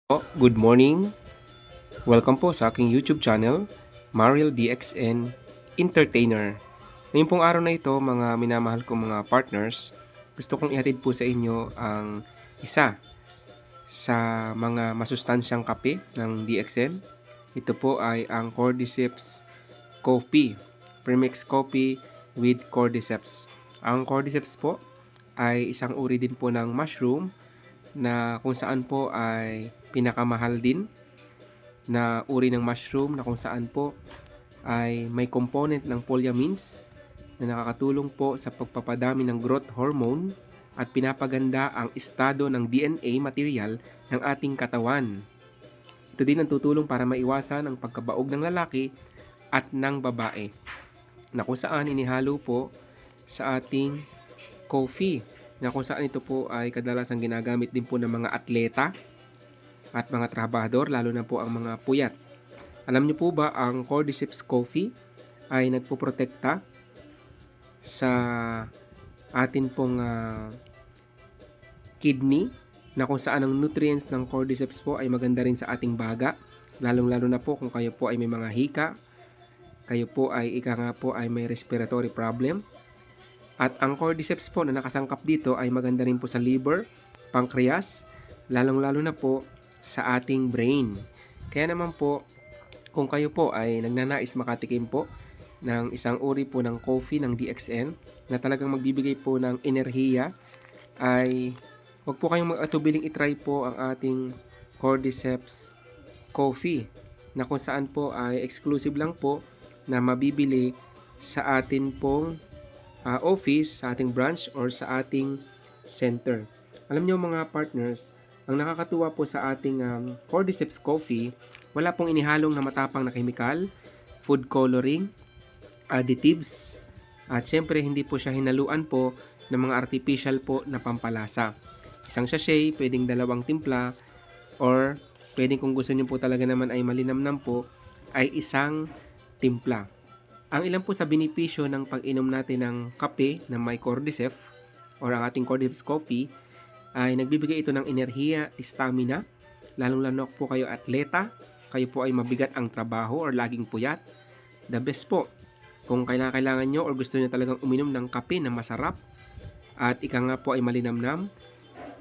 Good morning. Welcome po sa aking YouTube channel, Mariel DXN Entertainer. Ngayon pong araw na ito, mga minamahal kong mga partners, gusto kong ihatid po sa inyo ang isa sa mga masustansyang kape ng DXN. Ito po ay ang Cordyceps Coffee, Premix Coffee with Cordyceps. Ang Cordyceps po ay isang uri din po ng mushroom na kung saan po ay pinakamahal din na uri ng mushroom na kung saan po ay may component ng polyamines na nakakatulong po sa pagpapadami ng growth hormone at pinapaganda ang estado ng DNA material ng ating katawan. Ito din ang tutulong para maiwasan ang pagkabaog ng lalaki at ng babae na kung saan inihalo po sa ating coffee na kung saan ito po ay kadalasang ginagamit din po ng mga atleta at mga trabahador, lalo na po ang mga puyat. Alam niyo po ba ang Cordyceps Coffee ay nagpoprotekta sa atin pong kidney na kung saan ang nutrients ng Cordyceps po ay maganda rin sa ating baga, lalong-lalo na po kung kayo po ay may mga hika, kayo po ay may respiratory problem. At ang Cordyceps po na nakasangkap dito ay maganda rin po sa liver, pancreas, lalong-lalo na po sa ating brain. Kaya naman po, kung kayo po ay nagnanais makatikim po ng isang uri po ng coffee ng DXN na talagang magbibigay po ng enerhiya, ay huwag po kayong mag-atubiling itry po ang ating Cordyceps Coffee na kung saan po ay exclusive lang po na mabibili sa atin pong office, sa ating branch or sa ating center. Alam niyo mga partners, ang nakakatuwa po sa ating Cordyceps Coffee, wala pong inihalong na matapang na chemical, food coloring, additives, at syempre hindi po siya hinaluan po ng mga artificial po na pampalasa. Isang sachet, pwedeng 2 timpla, or pwedeng kung gusto niyo po talaga naman ay malinamnam po, ay 1 timpla. Ang ilan po sa benepisyo ng pag-inom natin ng kape na may Cordyceps or ang ating Cordyceps Coffee ay nagbibigay ito ng enerhiya, stamina, lalong-lalo po kayo atleta, kayo po ay mabigat ang trabaho or laging puyat. The best po, kung kailangan nyo or gusto nyo talagang uminom ng kape na masarap at ika nga po ay malinamnam,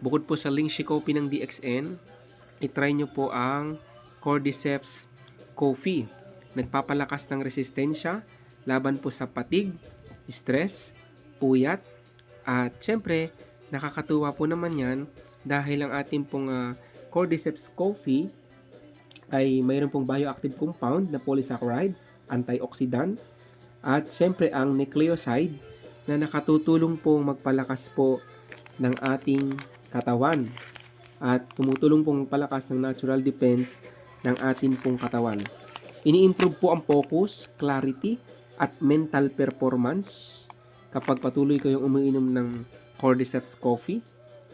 bukod po sa Lingxi Coffee ng DXN, itry nyo po ang Cordyceps Coffee. Nagpapalakas ng resistensya laban po sa patig, stress, puyat, at syempre, nakakatuwa po naman yan dahil ang ating pong Cordyceps Coffee ay mayroon pong bioactive compound na polysaccharide, antioxidant, at syempre ang nucleoside na nakatutulong pong magpalakas po ng ating katawan at tumutulong pong magpalakas ng natural defense ng ating pong katawan. Ini-improve po ang focus, clarity, at mental performance kapag patuloy kayong umiinom ng Cordyceps Coffee.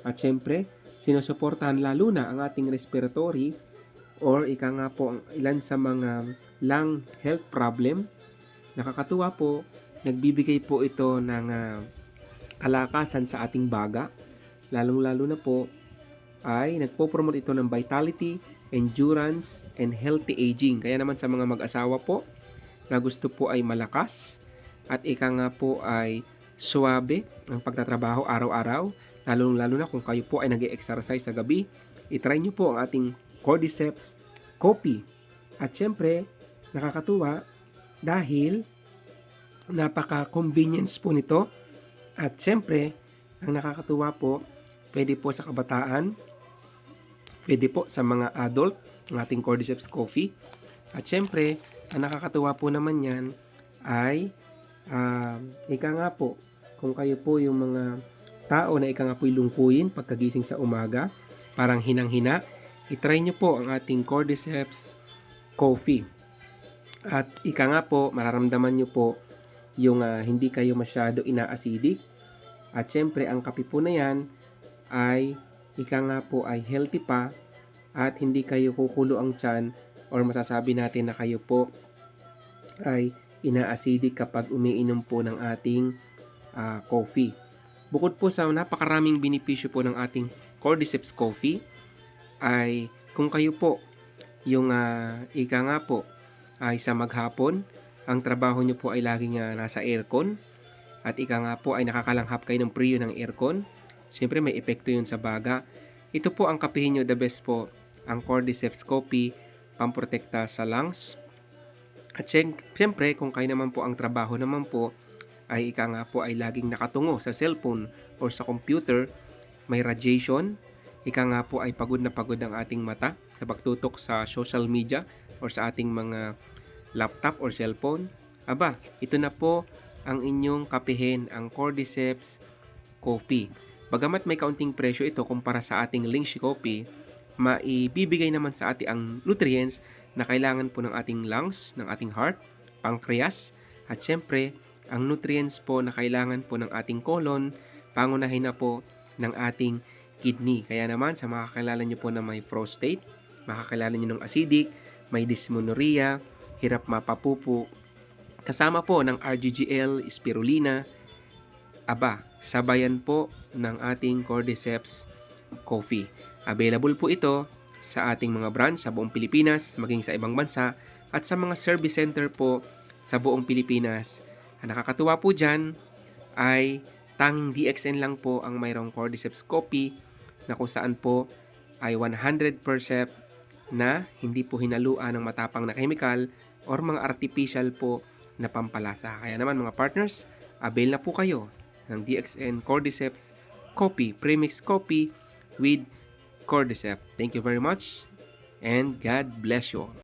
At syempre, sinusuportahan lalo na ang ating respiratory or ika nga po ang ilan sa mga lung health problem. Nakakatuwa po, nagbibigay po ito ng kalakasan sa ating baga. Lalong-lalo na po ay nagpo-promote ito ng vitality, endurance, and healthy aging. Kaya naman sa mga mag-asawa po na gusto po ay malakas at ika nga po ay suwabe ang pagtatrabaho araw-araw, lalong-lalo na kung kayo po ay nag-exercise sa gabi, itry nyo po ang ating Cordyceps Coffee. At syempre, nakakatuwa dahil napaka-convenience po nito. At syempre, ang nakakatuwa po, pwede po sa kabataan, pwede po sa mga adult, ang ating Cordyceps Coffee. At syempre, ang nakakatuwa po naman yan ay ika nga po, kung kayo po yung mga tao na ika nga po lungkuyin pagkagising sa umaga, parang hinang-hina, itry nyo po ang ating Cordyceps Coffee. At ika nga po, mararamdaman nyo po yung hindi kayo masyado ina-acidic. At syempre, ang kape po na yan ay ika nga po ay healthy pa at hindi kayo kukulo ang tiyan or masasabi natin na kayo po ay ina-acidic kapag umiinom po ng ating coffee. Bukod po sa napakaraming benepisyo po ng ating Cordyceps Coffee, ay Kung kayo po yung ika nga po ay sa maghapon, ang trabaho nyo po ay laging nasa aircon at ika nga po ay nakakalanghap kayo ng priyo ng aircon, siyempre may epekto yun sa baga. Ito po ang kapihin nyo, the best po, ang Cordyceps Coffee, pamprotekta sa lungs. At siyempre, kung kayo naman po ang trabaho naman po ay ika nga po ay laging nakatungo sa cellphone or sa computer, may radiation, ika nga po ay pagod na pagod ang ating mata sa pagtutok sa social media or sa ating mga laptop or cellphone. Aba, ito na po ang inyong kapihin, ang Cordyceps Coffee. Bagamat may kaunting presyo ito kumpara sa ating Lingxi Coffee, maibibigay naman sa ating ang nutrients na kailangan po ng ating lungs, ng ating heart, pancreas, at syempre, ang nutrients po na kailangan po ng ating colon, pangunahin na po ng ating kidney. Kaya naman, sa makakilala nyo po na may prostate, makakilala nyo ng acidic, may dysmenorrhea, hirap mapapupo, kasama po ng RGGL, spirulina, aba, sabayan po ng ating Cordyceps Coffee. Available po ito sa ating mga branch sa buong Pilipinas, maging sa ibang bansa, at sa mga service center po sa buong Pilipinas. Ang nakakatuwa po dyan ay tanging DXN lang po ang mayroong Cordyceps Coffee na kung saan po ay 100% na hindi po hinaluan ng matapang na chemical or mga artificial po na pampalasa. Kaya naman mga partners, avail na po kayo ng DXN Cordyceps Coffee, Premix Coffee with Cordyceps. Thank you very much and God bless you all.